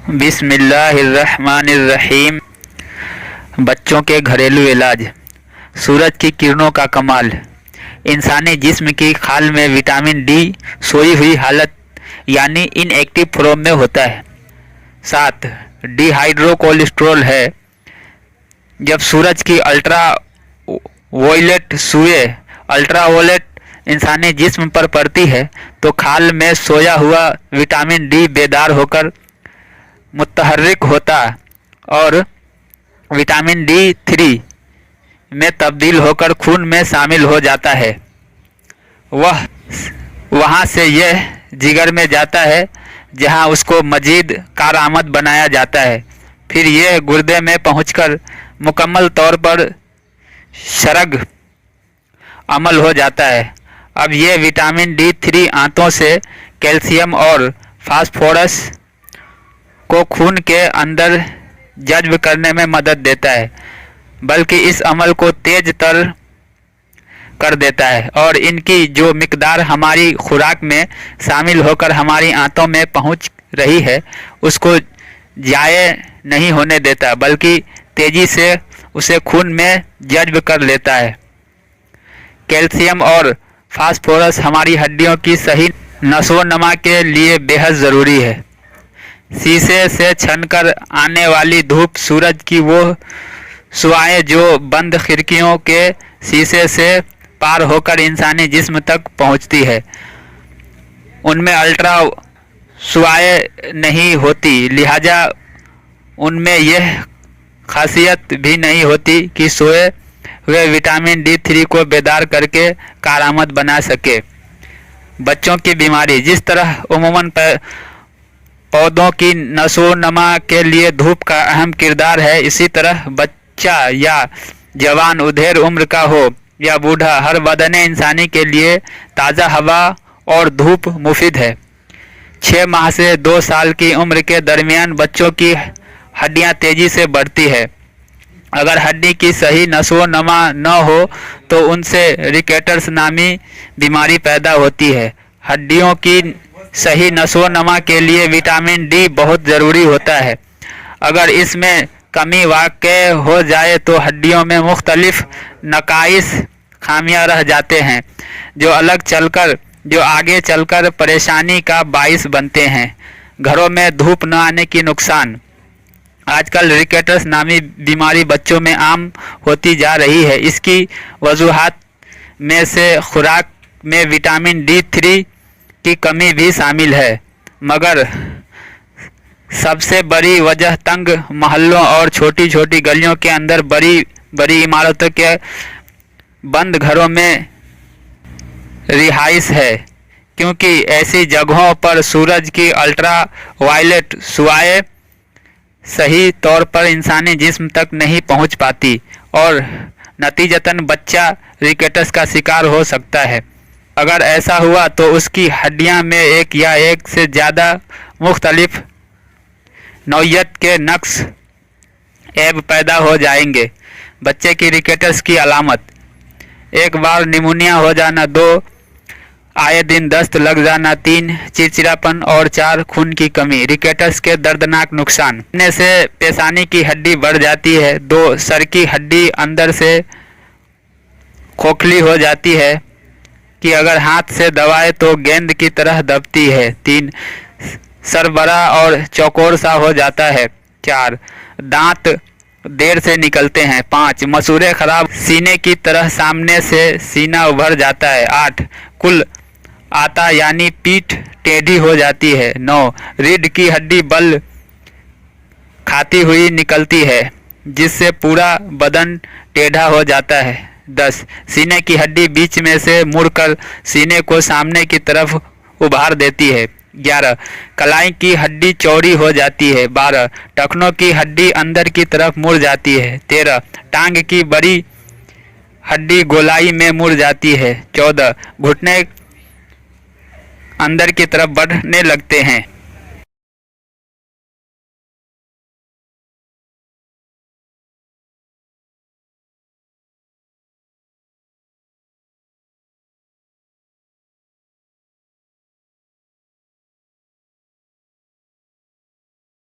बिस्मिल्लाहिर्रहमानिर्रहीम। बच्चों के घरेलू इलाज। सूरज की किरणों का कमाल। इंसानी जिस्म की खाल में विटामिन डी सोई हुई हालत यानी इनएक्टिव फॉर्म में होता है। 7. डिहाइड्रो कोलेस्ट्रॉल है। जब सूरज की अल्ट्रा वोयलेट सूए अल्ट्रावोलेट इंसानी जिस्म पर पड़ती है तो खाल में सोया हुआ विटामिन डी बेदार होकर मुतहर्रिक होता और विटामिन D3 में तब्दील होकर खून में शामिल हो जाता है। वहाँ से यह जिगर में जाता है जहाँ उसको मजीद कारआमद बनाया जाता है। फिर यह गुर्दे में पहुंचकर मुकम्मल तौर पर शरग अमल हो जाता है। अब यह विटामिन D3 आंतों से कैल्शियम और फास्फोरस को खून के अंदर जज्ब करने में मदद देता है, बल्कि इस अमल को तेज तर कर देता है और इनकी जो मिकदार हमारी खुराक में शामिल होकर हमारी आंतों में पहुंच रही है उसको ज़ाये नहीं होने देता, बल्कि तेजी से उसे खून में जज्ब कर लेता है। कैल्शियम और फास्फोरस हमारी हड्डियों की सही नशोनमा के लिए बेहद ज़रूरी है। शीशे से छनकर आने वाली धूप, सूरज की वो शुआएं जो बंद खिड़कियों के शीशे से पार होकर इंसानी जिस्म तक पहुंचती है, उनमें अल्ट्रा शुआएं नहीं होती, लिहाजा उनमें यह खासियत भी नहीं होती कि सोए हुए विटामिन D3 को बेदार करके कारआमद बना सके। बच्चों की बीमारी। जिस तरह उमूमन पौधों की नशोनमा के लिए धूप का अहम किरदार है, इसी तरह बच्चा या जवान उधेड़ उम्र का हो या बूढ़ा, हर बदन इंसानी के लिए ताज़ा हवा और धूप मुफीद है। 6 माह से 2 साल की उम्र के दरमियान बच्चों की हड्डियां तेजी से बढ़ती है। अगर हड्डी की सही नशोनमा न हो तो उनसे रिकेटर्स नामी बीमारी पैदा होती है। हड्डियों की सही नशोनमा के लिए विटामिन डी बहुत ज़रूरी होता है। अगर इसमें कमी वाक़ई हो जाए तो हड्डियों में मुख्तलिफ नकाइस खामियां रह जाते हैं जो आगे चलकर परेशानी का बाइस बनते हैं। घरों में धूप न आने की नुकसान। आजकल रिकेटर्स नामी बीमारी बच्चों में आम होती जा रही है। इसकी वजूहात में से खुराक में विटामिन D3 की कमी भी शामिल है, मगर सबसे बड़ी वजह तंग मोहल्लों और छोटी छोटी गलियों के अंदर बड़ी बड़ी इमारतों के बंद घरों में रिहाइश है, क्योंकि ऐसी जगहों पर सूरज की अल्ट्रा वायलेट शुआएं सही तौर पर इंसानी जिस्म तक नहीं पहुंच पाती और नतीजतन बच्चा रिकेटस का शिकार हो सकता है। अगर ऐसा हुआ तो उसकी हड्डियां में एक या एक से ज़्यादा मुख्तलिफ नौइयत के नक्स ऐब पैदा हो जाएंगे। बच्चे की रिकेटस की अलामत। एक बार निमोनिया हो जाना, 2 आए दिन दस्त लग जाना, 3 चिड़चिड़ापन और 4 खून की कमी। रिकेटस के दर्दनाक नुकसान। इनमें से पेशानी की हड्डी बढ़ जाती है, 2 सर की हड्डी अंदर से खोखली हो जाती है कि अगर हाथ से दबाए तो गेंद की तरह दबती है, 3 सर बड़ा और चौकोर सा हो जाता है, 4 दांत देर से निकलते हैं, 5 मसूड़े खराब, सीने की तरह सामने से सीना उभर जाता है, 8 कुल आता यानी पीठ टेढ़ी हो जाती है, 9 रीढ़ की हड्डी बल खाती हुई निकलती है जिससे पूरा बदन टेढ़ा हो जाता है, 10 सीने की हड्डी बीच में से मुड़कर सीने को सामने की तरफ उभार देती है, 11 कलाई की हड्डी चौड़ी हो जाती है, 12 टखनों की हड्डी अंदर की तरफ मुड़ जाती है, 13 टांग की बड़ी हड्डी गोलाई में मुड़ जाती है, 14 घुटने अंदर की तरफ बढ़ने लगते हैं।